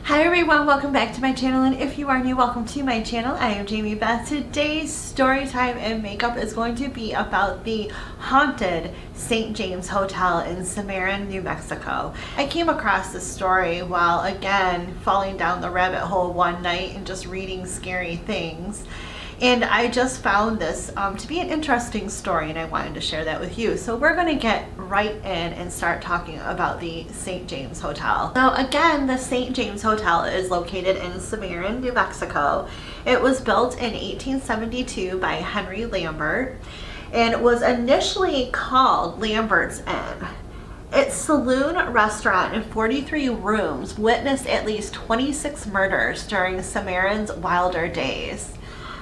Hi everyone, welcome back to my channel, and if you are new, welcome to my channel. I am Jamie Beth. Today's story time and makeup is going to be about the haunted St. James Hotel in Cimarron, New Mexico. I came across this story while again falling down the rabbit hole one night and just reading scary things. And I just found this to be an interesting story, and I wanted to share that with you. So we're going to get right in and start talking about the St. James Hotel. So again, the St. James Hotel is located in Cimarron, New Mexico. It was built in 1872 by Henry Lambert, and it was initially called Lambert's Inn. Its saloon, restaurant, and 43 rooms witnessed at least 26 murders during Cimarron's wilder days.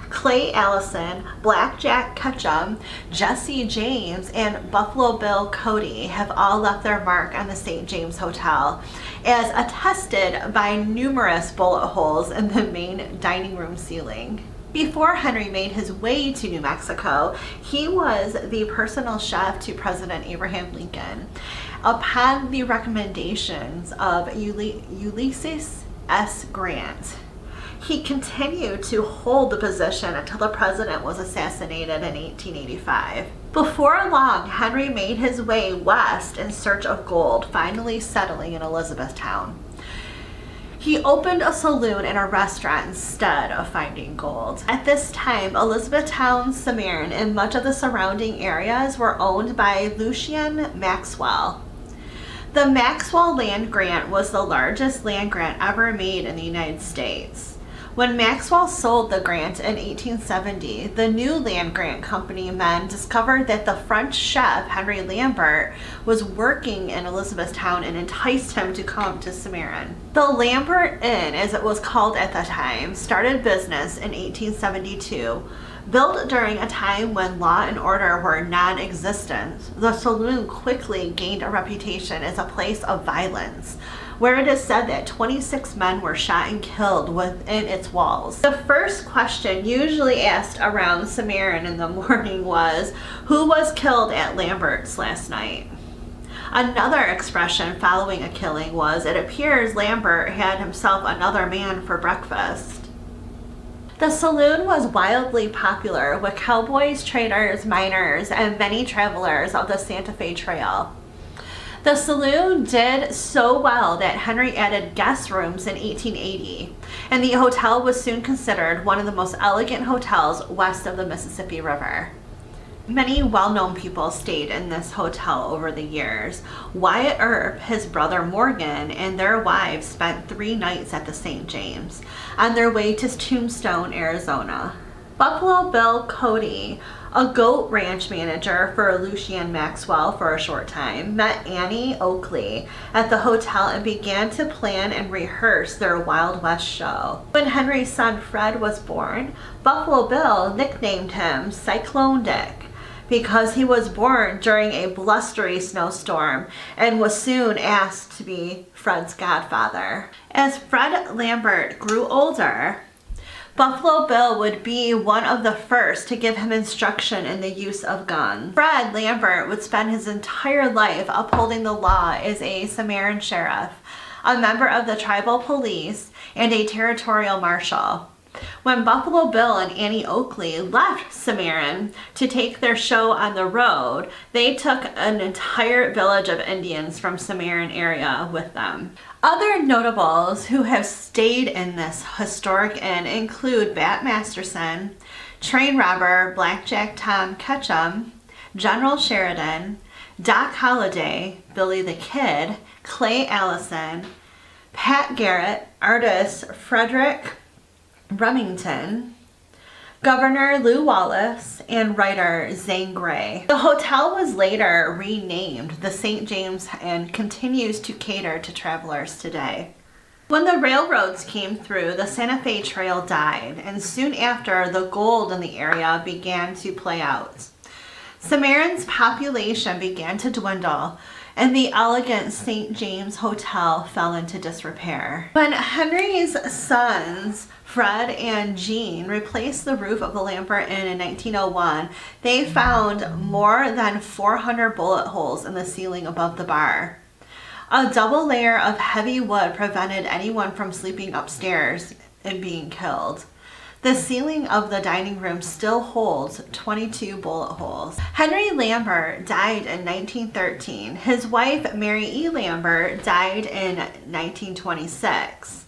Clay Allison, Blackjack Ketchum, Jesse James, and Buffalo Bill Cody have all left their mark on the St. James Hotel, as attested by numerous bullet holes in the main dining room ceiling. Before Henry made his way to New Mexico, he was the personal chef to President Abraham Lincoln. Upon the recommendations of Ulysses S. Grant, he continued to hold the position until the president was assassinated in 1885. Before long, Henry made his way west in search of gold, finally settling in Elizabethtown. He opened a saloon and a restaurant instead of finding gold. At this time, Elizabethtown, Cimarron, and much of the surrounding areas were owned by Lucian Maxwell. The Maxwell land grant was the largest land grant ever made in the United States. When Maxwell sold the grant in 1870, the new land grant company men discovered that the French chef Henry Lambert was working in Elizabethtown and enticed him to come to Cimarron. The Lambert Inn, as it was called at the time, started business in 1872. Built during a time when law and order were non-existent, the saloon quickly gained a reputation as a place of violence, where it is said that 26 men were shot and killed within its walls. The first question usually asked around Cimarron in the morning was, who was killed at Lambert's last night? Another expression following a killing was, it appears Lambert had himself another man for breakfast. The saloon was wildly popular with cowboys, traders, miners, and many travelers of the Santa Fe Trail. The saloon did so well that Henry added guest rooms in 1880, and the hotel was soon considered one of the most elegant hotels west of the Mississippi River. Many well-known people stayed in this hotel over the years. Wyatt Earp, his brother Morgan, and their wives spent 3 nights at the St. James on their way to Tombstone, Arizona. Buffalo Bill Cody, a goat ranch manager for Lucian Maxwell for a short time, met Annie Oakley at the hotel and began to plan and rehearse their Wild West show. When Henry's son Fred was born, Buffalo Bill nicknamed him Cyclone Dick because he was born during a blustery snowstorm and was soon asked to be Fred's godfather. As Fred Lambert grew older, Buffalo Bill would be one of the first to give him instruction in the use of guns. Fred Lambert would spend his entire life upholding the law as a Cimarron sheriff, a member of the tribal police, and a territorial marshal. When Buffalo Bill and Annie Oakley left Cimarron to take their show on the road, they took an entire village of Indians from Cimarron area with them. Other notables who have stayed in this historic inn include Bat Masterson, train robber Blackjack Tom Ketchum, General Sheridan, Doc Holliday, Billy the Kid, Clay Allison, Pat Garrett, artist Frederick Remington, Governor Lew Wallace, and writer Zane Grey. The hotel was later renamed the St. James and continues to cater to travelers today. When the railroads came through, the Santa Fe Trail died, and soon after, the gold in the area began to play out. Cimarron's population began to dwindle, and the elegant St. James Hotel fell into disrepair. When Henry's sons, Fred and Jean, replaced the roof of the Lambert Inn in 1901, they found more than 400 bullet holes in the ceiling above the bar. A double layer of heavy wood prevented anyone from sleeping upstairs and being killed. The ceiling of the dining room still holds 22 bullet holes. Henry Lambert died in 1913. His wife, Mary E. Lambert, died in 1926.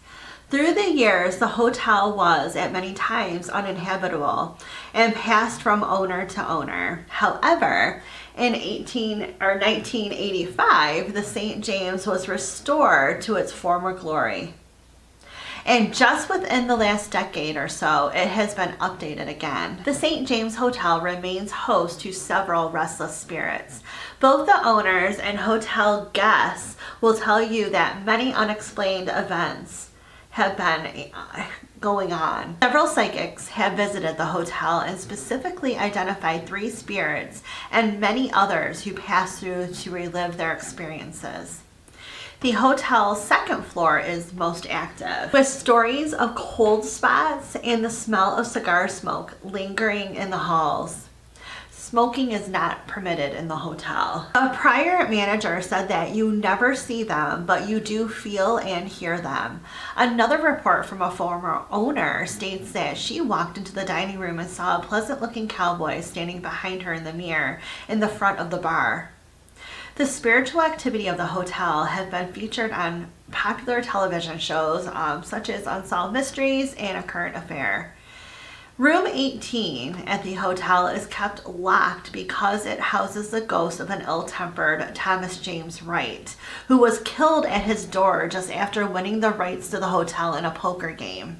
Through the years, the hotel was at many times uninhabitable and passed from owner to owner. However, in 1985, the St. James was restored to its former glory. And just within the last decade or so, it has been updated again. The St. James Hotel remains host to several restless spirits. Both the owners and hotel guests will tell you that many unexplained events have been going on. Several psychics have visited the hotel and specifically identified 3 spirits and many others who pass through to relive their experiences. The hotel's second floor is most active, with stories of cold spots and the smell of cigar smoke lingering in the halls. Smoking is not permitted in the hotel. A prior manager said that you never see them, but you do feel and hear them. Another report from a former owner states that she walked into the dining room and saw a pleasant-looking cowboy standing behind her in the mirror in the front of the bar. The spiritual activity of the hotel have been featured on popular television shows such as Unsolved Mysteries and A Current Affair. Room 18 at the hotel is kept locked because it houses the ghost of an ill-tempered Thomas James Wright, who was killed at his door just after winning the rights to the hotel in a poker game.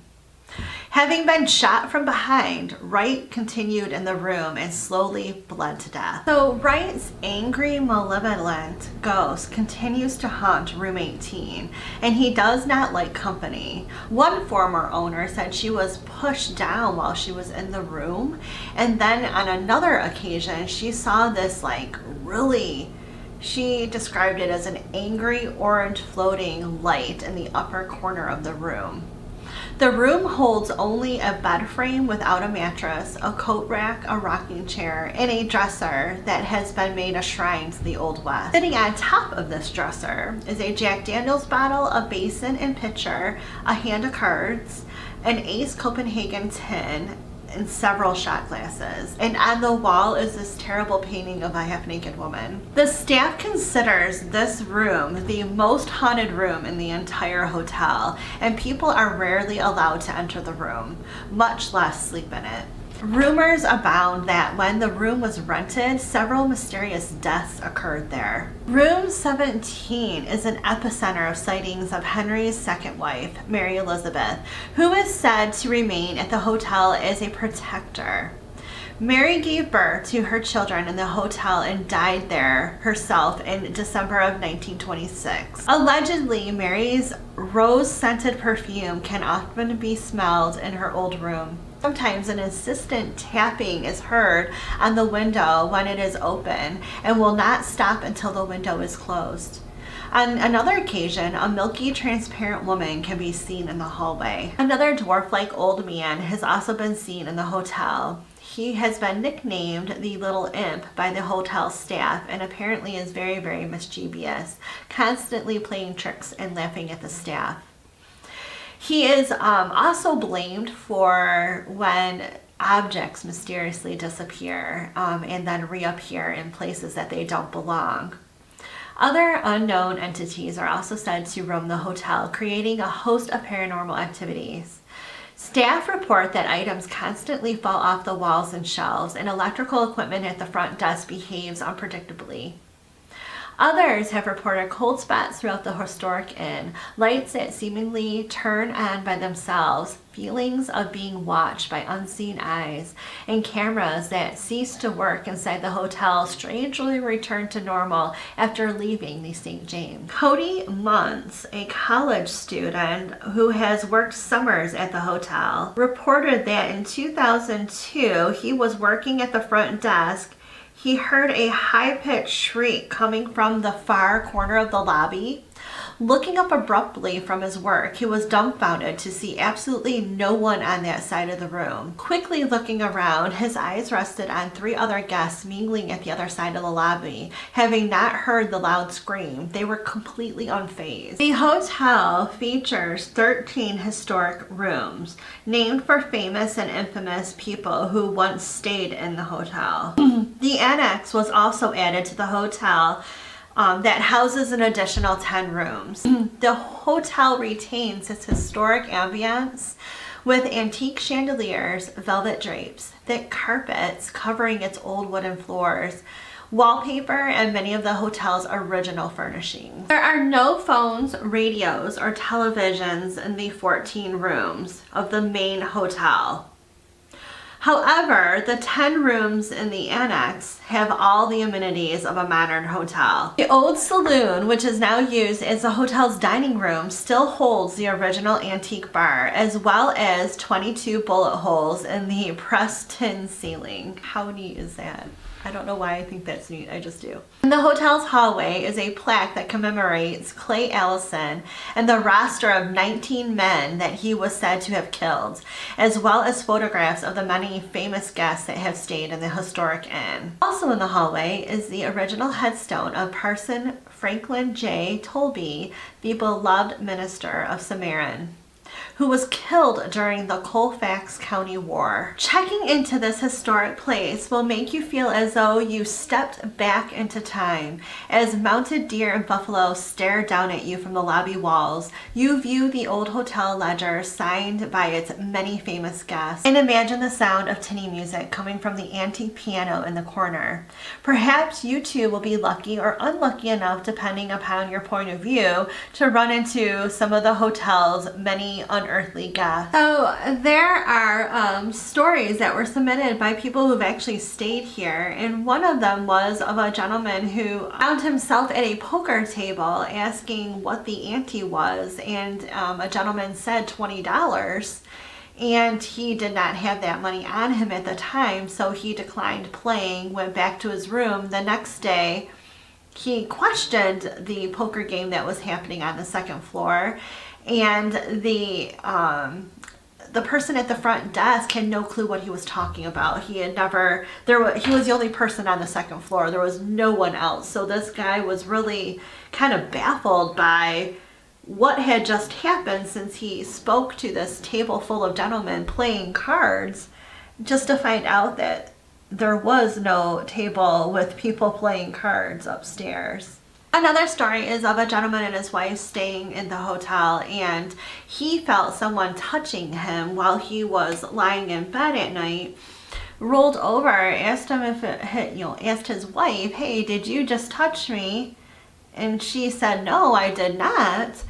Having been shot from behind, Wright continued in the room and slowly bled to death. So Wright's angry, malevolent ghost continues to haunt room 18, and he does not like company. One former owner said she was pushed down while she was in the room, and then on another occasion she saw this she described it as an angry orange floating light in the upper corner of the room. The room holds only a bed frame without a mattress, a coat rack, a rocking chair, and a dresser that has been made a shrine to the Old West. Sitting on top of this dresser is a Jack Daniels bottle, a basin and pitcher, a hand of cards, an Ace Copenhagen tin, and several shot glasses. And on the wall is this terrible painting of a half-naked woman. The staff considers this room the most haunted room in the entire hotel, and people are rarely allowed to enter the room, much less sleep in it. Rumors abound that when the room was rented, several mysterious deaths occurred there. Room 17 is an epicenter of sightings of Henry's second wife, Mary Elizabeth, who is said to remain at the hotel as a protector. Mary gave birth to her children in the hotel and died there herself in December of 1926. Allegedly, Mary's rose-scented perfume can often be smelled in her old room. Sometimes an insistent tapping is heard on the window when it is open and will not stop until the window is closed. On another occasion, a milky, transparent woman can be seen in the hallway. Another dwarf-like old man has also been seen in the hotel. He has been nicknamed the Little Imp by the hotel staff and apparently is very, very mischievous, constantly playing tricks and laughing at the staff. He is also blamed for when objects mysteriously disappear and then reappear in places that they don't belong. Other unknown entities are also said to roam the hotel, creating a host of paranormal activities. Staff report that items constantly fall off the walls and shelves, and electrical equipment at the front desk behaves unpredictably. Others have reported cold spots throughout the historic inn, lights that seemingly turn on by themselves, feelings of being watched by unseen eyes, and cameras that cease to work inside the hotel strangely return to normal after leaving the St. James. Cody Muntz, a college student who has worked summers at the hotel, reported that in 2002 he was working at the front desk. He heard a high-pitched shriek coming from the far corner of the lobby. Looking up abruptly from his work, he was dumbfounded to see absolutely no one on that side of the room. Quickly looking around, his eyes rested on 3 other guests mingling at the other side of the lobby. Having not heard the loud scream, they were completely unfazed. The hotel features 13 historic rooms, named for famous and infamous people who once stayed in the hotel. The annex was also added to the hotel that houses an additional 10 rooms. The hotel retains its historic ambience with antique chandeliers, velvet drapes, thick carpets covering its old wooden floors, wallpaper, and many of the hotel's original furnishings. There are no phones, radios, or televisions in the 14 rooms of the main hotel. However, the 10 rooms in the annex have all the amenities of a modern hotel. The old saloon, which is now used as the hotel's dining room, still holds the original antique bar, as well as 22 bullet holes in the pressed tin ceiling. How neat is that? I don't know why I think that's neat, I just do. In the hotel's hallway is a plaque that commemorates Clay Allison and the roster of 19 men that he was said to have killed, as well as photographs of the many famous guests that have stayed in the historic inn. Also in the hallway is the original headstone of Parson Franklin J. Tolby, the beloved minister of Cimarron, who was killed during the Colfax County War. Checking into this historic place will make you feel as though you stepped back into time. As mounted deer and buffalo stare down at you from the lobby walls, you view the old hotel ledger signed by its many famous guests, and imagine the sound of tinny music coming from the antique piano in the corner. Perhaps you too will be lucky or unlucky enough, depending upon your point of view, to run into some of the hotel's many unearthly guests. So there are stories that were submitted by people who've actually stayed here, and one of them was of a gentleman who found himself at a poker table asking what the ante was, and a gentleman said $20, and he did not have that money on him at the time, so he declined playing, went back to his room. The next day he questioned the poker game that was happening on the second floor, and the person at the front desk had no clue what he was talking about. He had never, he was the only person on the second floor. There was no one else. So this guy was really kind of baffled by what had just happened, since he spoke to this table full of gentlemen playing cards, just to find out that there was no table with people playing cards upstairs. Another story is of a gentleman and his wife staying in the hotel, and he felt someone touching him while he was lying in bed at night. Rolled over, asked him if it hit, asked his wife, "Hey, did you just touch me?" And she said, "No, I did not."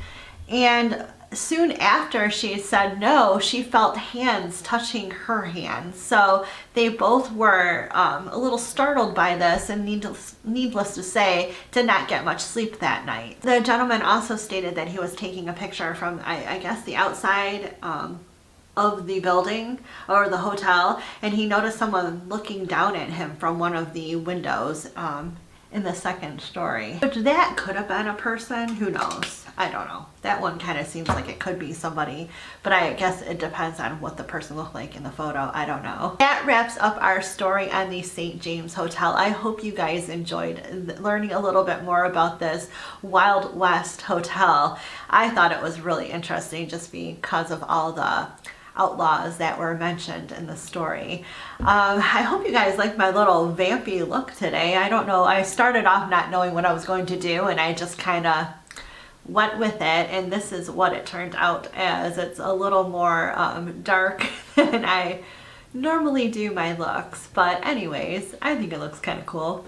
And soon after she said no, she felt hands touching her hands. So they both were a little startled by this, and needless to say, did not get much sleep that night. The gentleman also stated that he was taking a picture from, I guess, the outside of the building or the hotel, and he noticed someone looking down at him from one of the windows in the second story. Which that could have been a person, who knows? I don't know. That one kind of seems like it could be somebody, but I guess it depends on what the person looked like in the photo. I don't know. That wraps up our story on the St. James Hotel. I hope you guys enjoyed learning a little bit more about this Wild West hotel. I thought it was really interesting just because of all the outlaws that were mentioned in the story. I hope you guys like my little vampy look today. I don't know, I started off not knowing what I was going to do, and I just kind of went with it, and this is what it turned out as. It's a little more dark than I normally do my looks, but anyways, I think it looks kind of cool.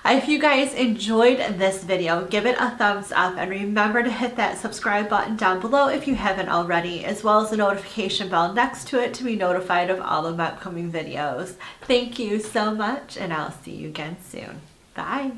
If you guys enjoyed this video, give it a thumbs up, and remember to hit that subscribe button down below if you haven't already, as well as the notification bell next to it to be notified of all of my upcoming videos. Thank you so much, and I'll see you again soon. Bye!